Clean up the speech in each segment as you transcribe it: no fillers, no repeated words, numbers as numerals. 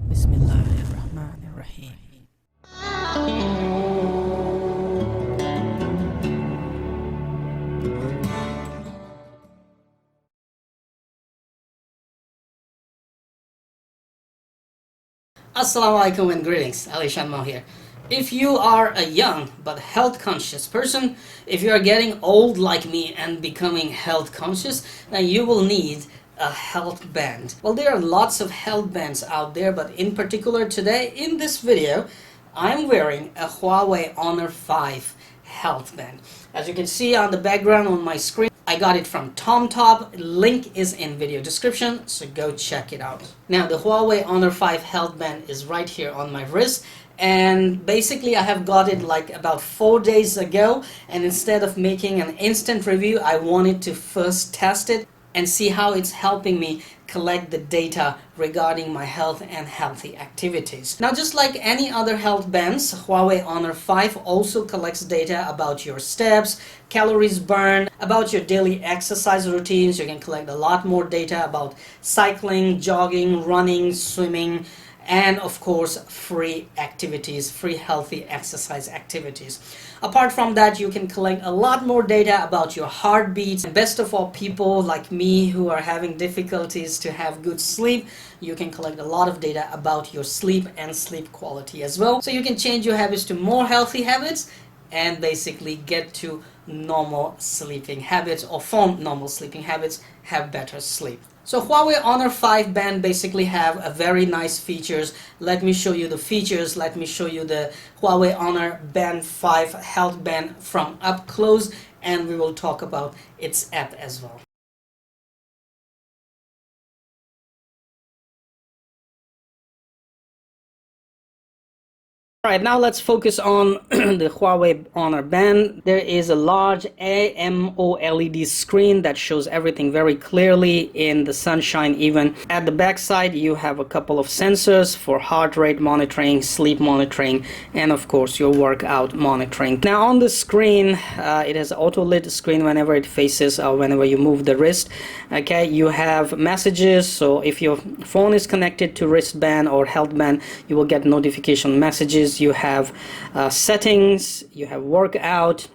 Bismillahirrahmanirrahim. Assalamu alaikum and greetings. Alishanmao here. If you are a young but health conscious person, if you are getting old like me and becoming health conscious, then you will need a health band. Well, there are lots of health bands out there, but in particular today in this video, I'm wearing a Huawei Honor 5 health band. As you can see on the background on my screen, I got it from TomTop. Link is in video description, so go check it out. Now the Huawei Honor 5 health band is right here on my wrist, and basically I have got it like about 4 days ago, and instead of making an instant review, I wanted to first test it and see how it's helping me collect the data regarding my health and healthy activities. Now, just like any other health bands, Huawei Honor 5 also collects data about your steps, calories burned, about your daily exercise routines. You can collect a lot more data about cycling, jogging, running, swimming, and of course free activities, free healthy exercise activities. Apart from that, you can collect a lot more data about your heartbeats, and best of all, people like me who are having difficulties to have good sleep, you can collect a lot of data about your sleep and sleep quality as well, so you can change your habits to more healthy habits and basically get to normal sleeping habits, or form normal sleeping habits, have better sleep. So Huawei Honor 5 band basically have a very nice features. Let me show you the features. Let me show you the Huawei Honor Band 5 health band from up close, and we will talk about its app as well. Alright, now let's focus on the Huawei Honor band. There is a large AMOLED screen that shows everything very clearly in the sunshine even. At the back side, you have a couple of sensors for heart rate monitoring, sleep monitoring, and of course your workout monitoring. Now on the screen, it has auto lit screen whenever it faces or whenever you move the wrist. Okay, you have messages, so if your phone is connected to wristband or health band, you will get notification messages. You have settings, you have workout,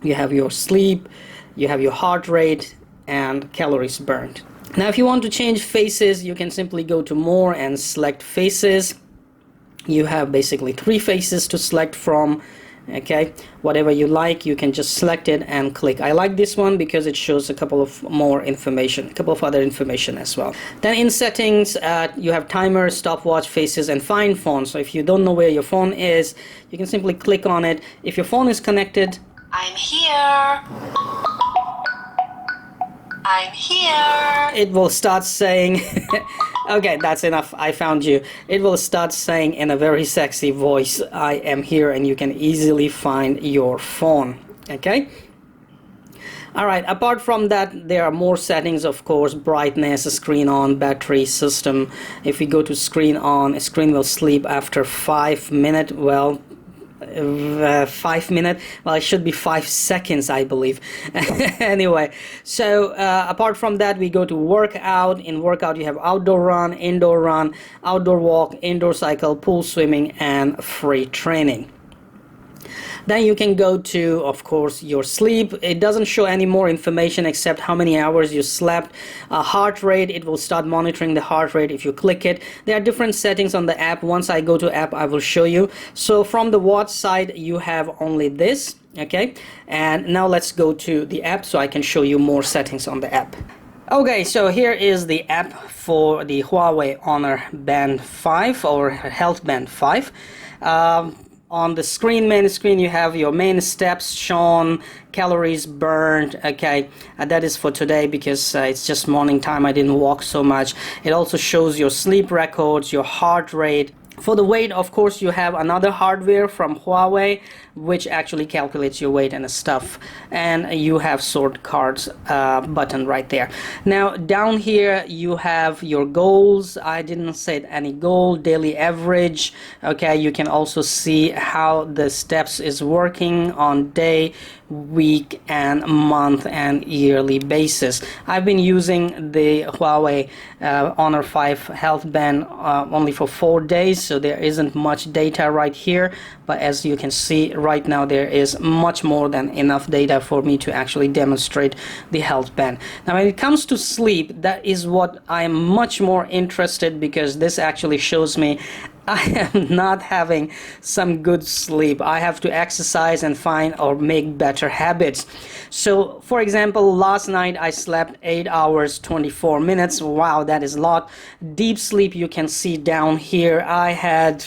you have your sleep, you have your heart rate, and calories burned. Now if you want to change faces, you can simply go to more and select faces. You have basically 3 faces to select from. Okay, whatever you like, you can just select it and click. I like this one because it shows a couple of more information, a couple of other information as well. Then in settings, you have timer, stopwatch, faces, and find phone. So if you don't know where your phone is, you can simply click on it. If your phone is connected, I'm here. I'm here. It will start saying okay, that's enough, I found you. It will start saying in a very sexy voice, I am here, and you can easily find your phone. Okay, alright, apart from that, there are more settings, of course. Brightness, screen on, battery, system. If we go to screen on, screen will sleep after 5 minutes. Well, 5 minutes, well, it should be 5 seconds, I believe. Anyway, so apart from that, we go to workout. In workout, you have outdoor run, outdoor walk, indoor cycle, pool swimming, and free training. Then you can go to, of course, your sleep. It doesn't show any more information except how many hours you slept. Heart rate, it will start monitoring the heart rate if you click it. There are different settings on the app. Once I go to app, I will show you. So from the watch side, you have only this. Okay, and now let's go to the app so I can show you more settings on the app. Okay, so here is the app for the Huawei Honor Band 5 or Health Band 5. On the screen, main screen, you have your main steps shown, calories burned. Okay, that is for today because it's just morning time. I didn't walk so much. It also shows your sleep records, your heart rate. For the weight, of course, you have another hardware from Huawei which actually calculates your weight and stuff, and you have sort cards button right there. Now down here you have your goals. I didn't set any goal, daily average. Okay, you can also see how the steps is working on day week and month and yearly basis. I've been using the Huawei Honor 5 health band only for 4 days, so there isn't much data right here, but as you can see right now there is much more than enough data for me to actually demonstrate the health band. Now when it comes to sleep, that is what I am much more interested, because this actually shows me I am not having some good sleep. I have to exercise and find or make better habits. So for example, last night I slept 8 hours 24 minutes. Wow, that is a lot. Deep sleep, you can see down here, I had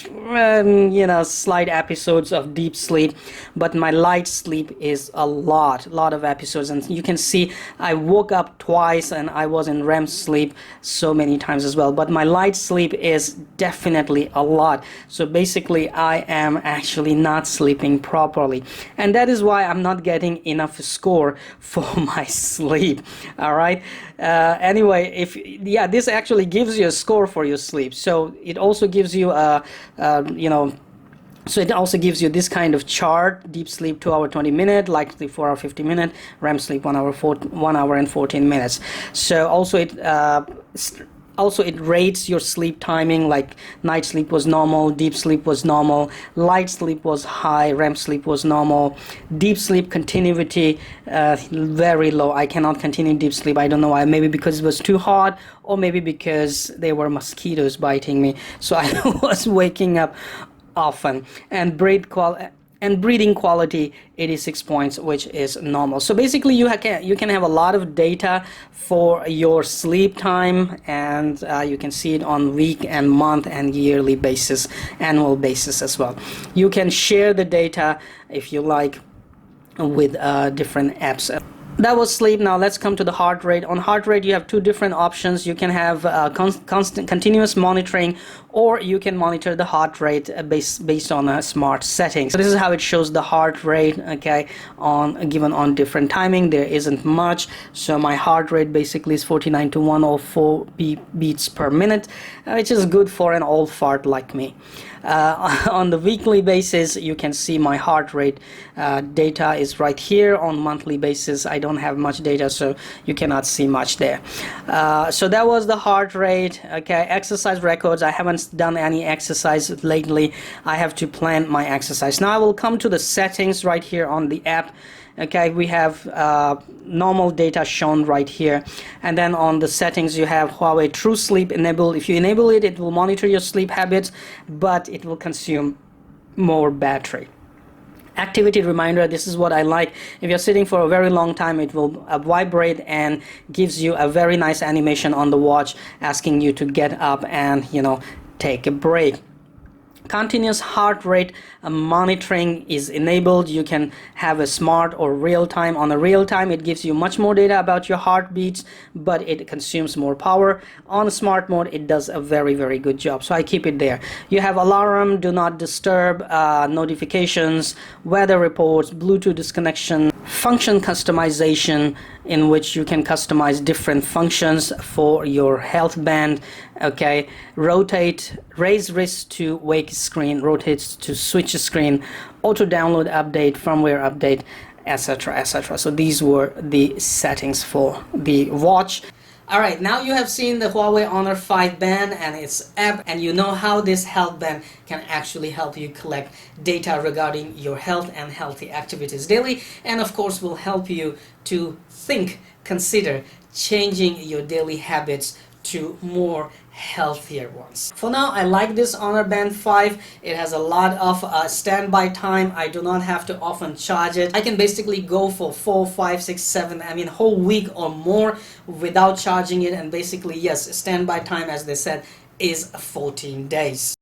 slight episodes of deep sleep, but my light sleep is a lot of episodes, and you can see I woke up twice and I was in REM sleep so many times as well, but my light sleep is definitely a lot. So basically I am actually not sleeping properly, and that is why I'm not getting enough score for my sleep. All right, anyway, this actually gives you a score for your sleep, so it also gives you a so it also gives you this kind of chart: deep sleep 2 hour 20 minute, light sleep 4 hour 50 minute, REM sleep 1 hour and 14 minutes. So also it rates your sleep timing, like night sleep was normal, deep sleep was normal, light sleep was high, REM sleep was normal, deep sleep continuity very low. I cannot continue deep sleep. I don't know why. Maybe because it was too hot, or maybe because there were mosquitoes biting me, so I was waking up often. And breathing quality 86 points, which is normal. So basically you can have a lot of data for your sleep time, and you can see it on week and month and yearly basis, annual basis as well. You can share the data if you like with different apps. That was sleep. Now let's come to the heart rate. On heart rate, you have two different options. You can have constant continuous monitoring, or you can monitor the heart rate based on a smart setting. So this is how it shows the heart rate, okay, given on different timing. There isn't much, so my heart rate basically is 49 to 104 beats per minute, which is good for an old fart like me. On the weekly basis, you can see my heart rate data is right here. On monthly basis, I don't have much data, so you cannot see much there. So that was the heart rate. Okay, exercise records. I haven't done any exercise lately. I have to plan my exercise. Now I will come to the settings right here on the app. Okay, we have normal data shown right here, and then on the settings you have Huawei True Sleep enabled. If you enable it, it will monitor your sleep habits, but it will consume more battery. Activity reminder, this is what I like. If you're sitting for a very long time, it will vibrate and gives you a very nice animation on the watch asking you to get up and take a break. Continuous heart rate monitoring is enabled. You can have a smart or real time. On a real time, it gives you much more data about your heartbeats, but it consumes more power. On smart mode, it does a very good job, so I keep it there. You have alarm, do not disturb, notifications, weather reports, Bluetooth disconnection, function customization, in which you can customize different functions for your health band. Okay, rotate, raise wrist to wake screen, rotates to switch screen, auto download update, firmware update, etc. So these were the settings for the watch. Alright, now you have seen the Huawei Honor 5 band and its app, and you know how this health band can actually help you collect data regarding your health and healthy activities daily, and of course will help you to consider changing your daily habits to more healthier ones. For now, I like this Honor Band 5. It has a lot of standby time. I do not have to often charge it. I can basically go for 4, 5, 6, 7, whole week or more without charging it, and basically, yes, standby time, as they said, is 14 days.